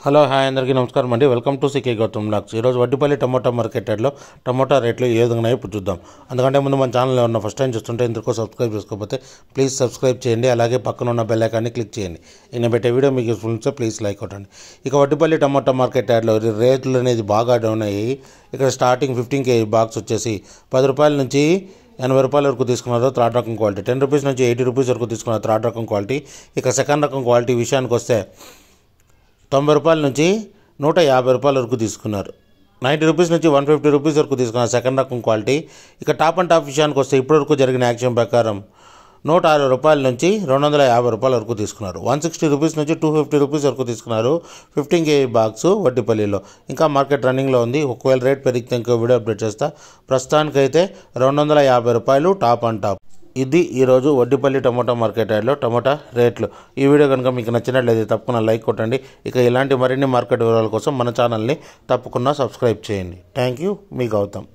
Hello hi అందరికీ నమస్కారం అండి. Welcome to C K Gautam blogs. ఈరోజు వడ్డిపల్లి టమోటా మార్కెట్ యార్డ్లో టమోటా రేట్లు ఏ విధంగా ఉన్నాయో ఇప్పుడు చూద్దాం. అందుకంటే ముందు మన ఛానల్ ఉన్న ఫస్ట్ టైం చూస్తుంటే ఇందుకు సబ్స్క్రైబ్ చేసుకోకపోతే ప్లీజ్ సబ్స్క్రైబ్ చేయండి. అలాగే పక్కన ఉన్న బెల్ ఐకాన్ని క్లిక్ చేయండి. నేను పెట్టే వీడియో మీకు యూస్ఫుల్ ఉంటే ప్లీజ్ లైక్ కొట్టండి. ఇక వడ్డిపల్లి టమోటా మార్కెట్ యార్డ్లో రేట్లు అనేది బాగా డౌన్ అయ్యి ఇక్కడ స్టార్టింగ్ 15 kg బాక్స్ వచ్చేసి 10 రూపాయల నుంచి 80 రూపాయల వరకు తీసుకున్నారు థర్డ్ రకం క్వాలిటీ, 10 రూపీస్ నుంచి 80 రూపీస్ వరకు తీసుకున్నారు థర్డ్ రకం క్వాలిటీ. ఇక సెకండ్ రకం క్వాలిటీ విషయానికి వస్తే 90 రూపాయల నుంచి 150 రూపాయల వరకు తీసుకున్నారు. 90 రూపీస్ నుంచి 150 రూపీస్ వరకు తీసుకున్నారు సెకండ్ రకం క్వాలిటీ. ఇక టాప్ అండ్ టాప్ విషయానికి వస్తే ఇప్పటివరకు జరిగిన యాక్షన్ ప్రకారం 160 రూపాయల నుంచి 250 రూపాయల వరకు తీసుకున్నారు. 160 రూపీస్ నుంచి 250 రూపీస్ వరకు తీసుకున్నారు 15 kg బాక్స్ వడ్డిపల్లిలో. ఇంకా మార్కెట్ రన్నింగ్లో ఉంది. ఒకవేళ రేట్ పెరిగితే ఇంకో వీడియో అప్డేట్ చేస్తా. ప్రస్తుతానికైతే 250 రూపాయలు టాప్ అండ్ టాప్. ఇది ఈరోజు వడ్డిపల్లి టమోటా మార్కెట్ యార్డ్లో టమోటా రేట్లు. ఈ వీడియో కనుక మీకు నచ్చినట్లయితే తప్పకుండా లైక్ కొట్టండి. ఇక ఇలాంటి మరిన్ని మార్కెట్ వివరాల కోసం మన ఛానల్ని తప్పకుండా సబ్స్క్రైబ్ చేయండి. Thank you. మీ గౌతమ్.